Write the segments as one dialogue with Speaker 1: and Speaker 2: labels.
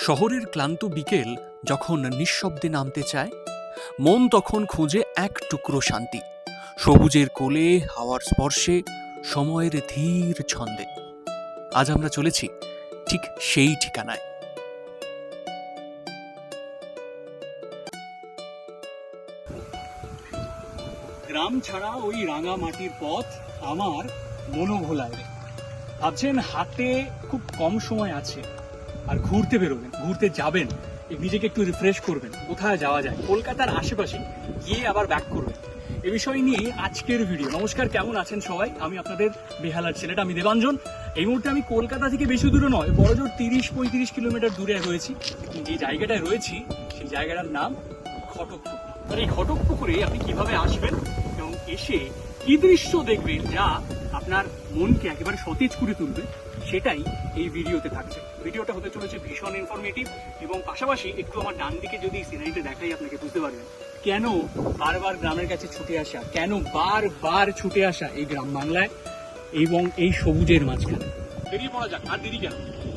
Speaker 1: শহরের ক্লান্ত বিকেল যখন নিঃশব্দে নামতে চায়, মন তখন খুঁজে এক টুকরো শান্তি। সবুজের কোলে, হাওয়ার স্পর্শে, সময়ের ধীর ছন্দে। আজ আমরা চলেছি ঠিক সেই ঠিকানায়।
Speaker 2: গ্রাম ছাড়া ওই রাঙা মাটির পথ আমার মনোভোলায় রে। ভাবছেন হাতে খুব কম সময় আছে আর ঘুরতে বেরোবেন, ঘুরতে যাবেন, নিজেকে একটু রিফ্রেশ করবেন, কোথায় যাওয়া যায় কলকাতার আশেপাশে গিয়ে আবার ব্যাক করবেন, এ বিষয় নিয়ে আজকের ভিডিও। নমস্কার, কেমন আছেন সবাই? আমি আপনাদের বেহালার ছেলেটা, আমি দেবাঞ্জন। এই মুহূর্তে আমি কলকাতা থেকে বেশি দূরে নয়, বড়জোর 30-35 কিলোমিটার দূরে রয়েছি। যে জায়গাটায় রয়েছি সেই জায়গাটার নাম ঘটকপুকুর। আর এই ঘটকপুকুরে আপনি কিভাবে আসবেন এবং এসে কি দৃশ্য দেখবেন যা আপনার মনকে একেবারে সতেজ করে তুলবে, সেটাই এই ভিডিওতে থাকছে। ভিডিওটা হতে চলেছে ভীষণ ইনফরমেটিভ এবং পাশাপাশি একটু আমার ডান দিকে যদি সিনারিটা দেখাই আপনাকে বুঝতে পারবেন কেন বারবার গ্রামের কাছে ছুটে আসা, কেন বারবার ছুটে আসা এই গ্রাম বাংলায় এবং এই সবুজের মাঝখানে। বেরিয়ে পড়া যাক, আর দেরি কেন।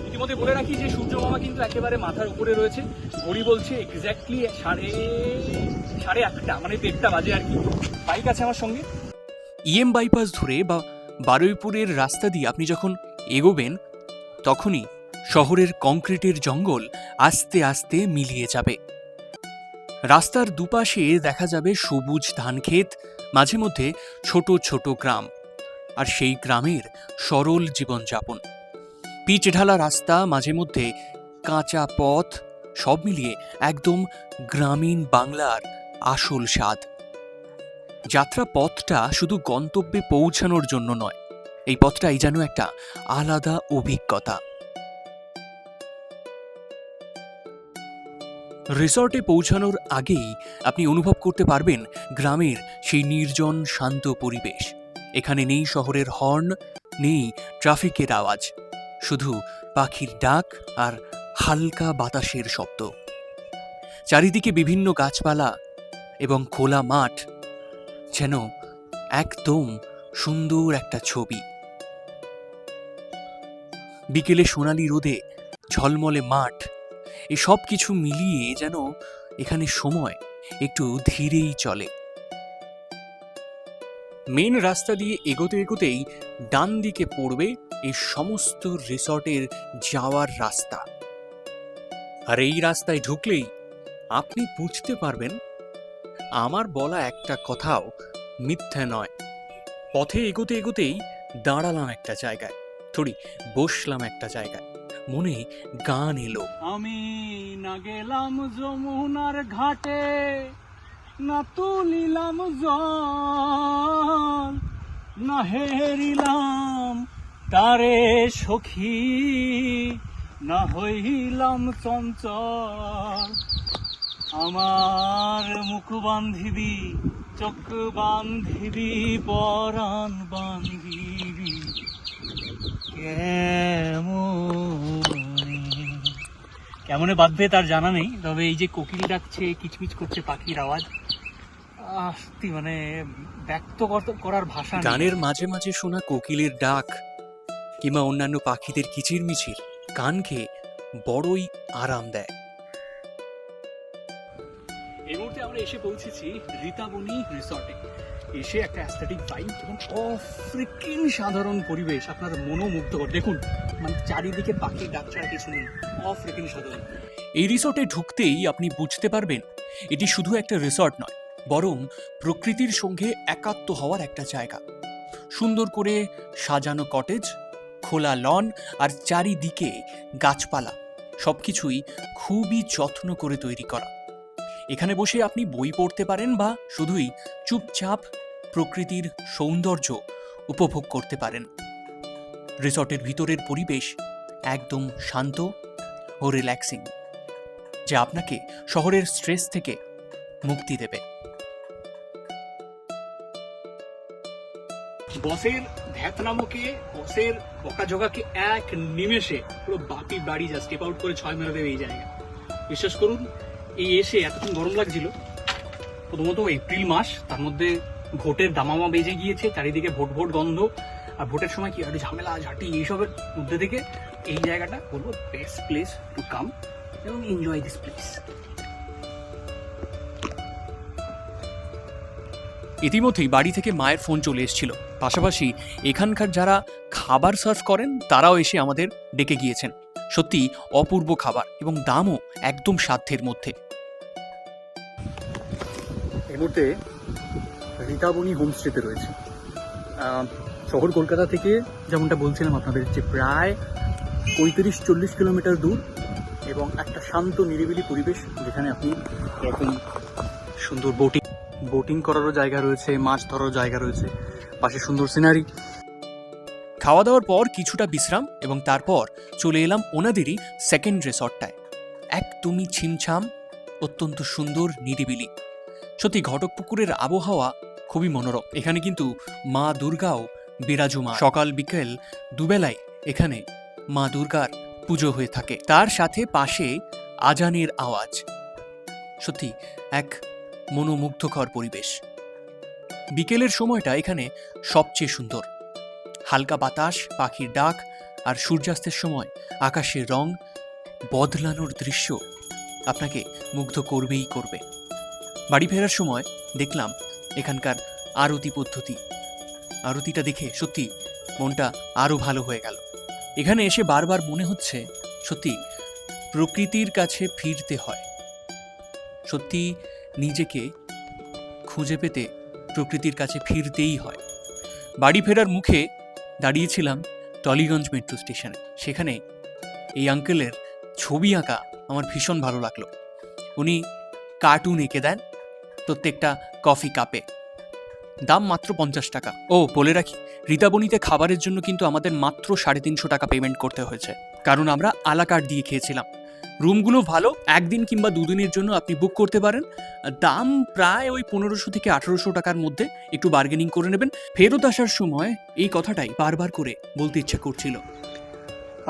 Speaker 2: ইতিমধ্যে বলে রাখি যে সূর্য মামা কিন্তু একেবারে মাথার উপরে রয়েছে। ঘড়ি বলছে এক্স্যাক্টলি সাড়ে 1টা, মানে 1:30 বাজে আর কি। বাইক আছে আমার সঙ্গে।
Speaker 1: ইএম বাইপাস ধরে বা বারুইপুরের রাস্তা দিয়ে আপনি যখন এগোবেন, তখনই শহরের কংক্রিটের জঙ্গল আস্তে আস্তে মিলিয়ে যাবে। রাস্তার দুপাশে দেখা যাবে সবুজ ধানক্ষেত, মাঝে মধ্যে ছোট ছোট গ্রাম, আর সেই গ্রামের সরল জীবনযাপন। পিচ ঢালা রাস্তা, মাঝে মধ্যে কাঁচা পথ, সব মিলিয়ে একদম গ্রামীণ বাংলার আসল স্বাদ। যাত্রা পথটা শুধু গন্তব্যে পৌঁছানোর জন্য নয়, এই পথটাই যেন একটা আলাদা অভিজ্ঞতা। রিসর্টে পৌঁছানোর আগেই আপনি অনুভব করতে পারবেন গ্রামের সেই নির্জন শান্ত পরিবেশ। এখানে নেই শহরের হর্ন, নেই ট্রাফিকের আওয়াজ, শুধু পাখির ডাক আর হালকা বাতাসের শব্দ। চারিদিকে বিভিন্ন গাছপালা এবং খোলা মাঠ, যেন একদম সুন্দর একটা ছবি। বিকেলে সোনালি রোদে ঝলমলে মাঠ, এই সব কিছু মিলিয়ে যেন এখানে সময় একটু ধীরেই চলে। মেন রাস্তা দিয়ে এগোতে এগোতেই ডান দিকে পড়বে এই সমস্ত রিসর্টের যাওয়ার রাস্তা। আর এই রাস্তায় ঢুকলেই আপনি বুঝতে পারবেন আমার বলা একটা কথাও মিথ্যা নয়। পথে এগোতে এগোতেই দাঁড়ালাম একটা জায়গায়, বসলাম একটা জায়গায়, মনে গান এলো।
Speaker 2: আমি না গেলাম যমুনার ঘাটে, না তুলিলাম জল, না হেরিলাম তারে সখী, না হইলাম চঞ্চল। আমার মুখ বান্ধিবি, চোখ বান্ধিবি, পরাণ বান্ধিবি কেমনে বাঁধবে তার জানা নেই, তবে এই যে কোকিল ডাকছে, কিচমিচ করছে পাখির আওয়াজ, মানে ব্যক্ত করার ভাষা নেই।
Speaker 1: গানের মাঝে মাঝে শোনা কোকিলের ডাক কিংবা অন্যান্য পাখিদের কিচিরমিচির কানকে বড়ই আরাম দেয়।
Speaker 2: এই মুহূর্তে আমরা এসে পৌঁছেছি রীতাবনী রিসর্টে। এসে একটা অ্যাস্থেটিক ভাইব এবং অফ্রিকিন সাধারণ পরিবেশ আপনার মনোমুগ্ধকর। দেখুন, মানে চারিদিকে পাখির ডাক ছাড়া কিছু নেই, অফ্রিকিন সাধারণ।
Speaker 1: এই রিসর্টে ঢুকতেই আপনি বুঝতে পারবেন এটি শুধু একটা রিসর্ট নয়, বরং প্রকৃতির সঙ্গে একাত্ম হওয়ার একটা জায়গা। সুন্দর করে সাজানো কটেজ, খোলা লন আর চারিদিকে গাছপালা, সবকিছুই খুবই যত্ন করে তৈরি করা। এখানে বসে আপনি বই পড়তে পারেন বা শুধুই চুপচাপ প্রকৃতির সৌন্দর্য উপভোগ করতে পারেন। রিসর্টের ভিতরের পরিবেশ একদম শান্ত ও রিল্যাক্সিং, যা আপনাকে শহরের স্ট্রেস থেকে মুক্তি দেবে।
Speaker 2: বসের ধ্যাতনামকে, বসের বকাঝকাকে এক নিমেষে পুরো বাপি বাড়ি যা স্টেপ আউট করে 6 মেরে দেবে এই জায়গা। বিশ্বাস করুন, এই এসে এতক্ষণ গরম লাগছিল। প্রথমত এপ্রিল মাস, তার মধ্যে ভোটের দামামা বেজে গিয়েছে, চারিদিকে ভোট ভোট গন্ধ, আর ভোটের সময় কি একটা ঝামেলা ঝাঁটি এইসবের মধ্যে থেকে এই জায়গাটা বলবো বেস্ট প্লেস টু কাম।
Speaker 3: এবং এনজয় দিস প্লেস।
Speaker 1: ইতিমধ্যেই বাড়ি থেকে মায়ের ফোন চলে এসেছিল। পাশাপাশি এখানকার যারা খাবার সার্ভ করেন তারাও এসে আমাদের ডেকে গিয়েছেন। সত্যি অপূর্ব খাবার এবং দামও একদম সাধ্যের মধ্যে।
Speaker 2: এই মুহূর্তে রীতাবনী হোমস্টেতে রয়েছে। শহর কলকাতা থেকে যেমনটা বলছিলাম আপনাদের, যে প্রায় 35-40 কিলোমিটার দূর এবং একটা শান্ত নিরিবিলি পরিবেশ, যেখানে আপনি এরকম সুন্দর বোটিং করারও জায়গা রয়েছে, মাছ ধরারও জায়গা রয়েছে, পাশে সুন্দর সিনারি।
Speaker 1: খাওয়া দাওয়ার পর কিছুটা বিশ্রাম এবং তারপর চলে এলাম ওনাদেরই সেকেন্ড রিসর্টটায়। একদমই ছিমছাম, অত্যন্ত সুন্দর নিরিবিলি। সত্যি ঘটকপুকুরের আবহাওয়া খুবই মনোরম। এখানে কিন্তু মা দুর্গাও বিরাজমান। সকাল বিকেল দুবেলায় এখানে মা দুর্গার পুজো হয়ে থাকে, তার সাথে পাশে আজানের আওয়াজ। সত্যি এক মনোমুগ্ধকর পরিবেশ। বিকেলের সময়টা এখানে সবচেয়ে সুন্দর। হালকা বাতাস, পাখির ডাক আর সূর্যাস্তের সময় আকাশের রং বদলানোর দৃশ্য আপনাকে মুগ্ধ করবেই করবে। বাড়ি ফেরার সময় দেখলাম এখানকার আরতি পদ্ধতি। আরতিটা দেখে সত্যি মনটা আরও ভালো হয়ে গেল। এখানে এসে বারবার মনে হচ্ছে সত্যি প্রকৃতির কাছে ফিরতে হয়। সত্যি নিজেকে খুঁজে পেতে প্রকৃতির কাছে ফিরতেই হয়। বাড়ি ফেরার মুখে দাঁড়িয়েছিলাম টলিগঞ্জ মেট্রো স্টেশনে। সেখানে এই আঙ্কেলের ছবি আঁকা আমার ভীষণ ভালো লাগলো। উনি কার্টুন এঁকে দেন প্রত্যেকটা কফি কাপে। দাম মাত্র 50 টাকা। ও বলে রাখি, রীতাবনীতে খাবারের জন্য কিন্তু আমাদের মাত্র 350 টাকা পেমেন্ট করতে হয়েছে, কারণ আমরা আলা কার্ট দিয়ে খেয়েছিলাম। রুমগুলো ভালো, একদিন কিংবা দুদিনের জন্য আপনি বুক করতে পারেন। দাম প্রায় ওই 1500 থেকে 1800 টাকার মধ্যে। একটু বার্গেনিং করে নেবেন। ফেরত আসার সময় এই কথাটাই বারবার করে বলতে ইচ্ছা করছিল।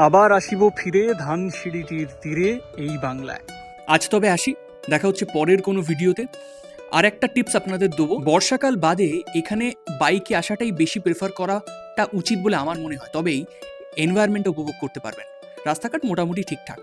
Speaker 2: আবার আসিব ফিরে ধানসিঁড়িটির তীরে এই বাংলায়।
Speaker 1: আজ তবে আসি, দেখা হচ্ছে পরের কোনো ভিডিওতে। আর একটা টিপস আপনাদের দেবো, বর্ষাকাল বাদে এখানে বাইকে আসাটাই বেশি প্রেফার করাটা উচিত বলে আমার মনে হয়। তবেই এনভায়রনমেন্ট উপভোগ করতে পারবেন। রাস্তাঘাট মোটামুটি ঠিকঠাক।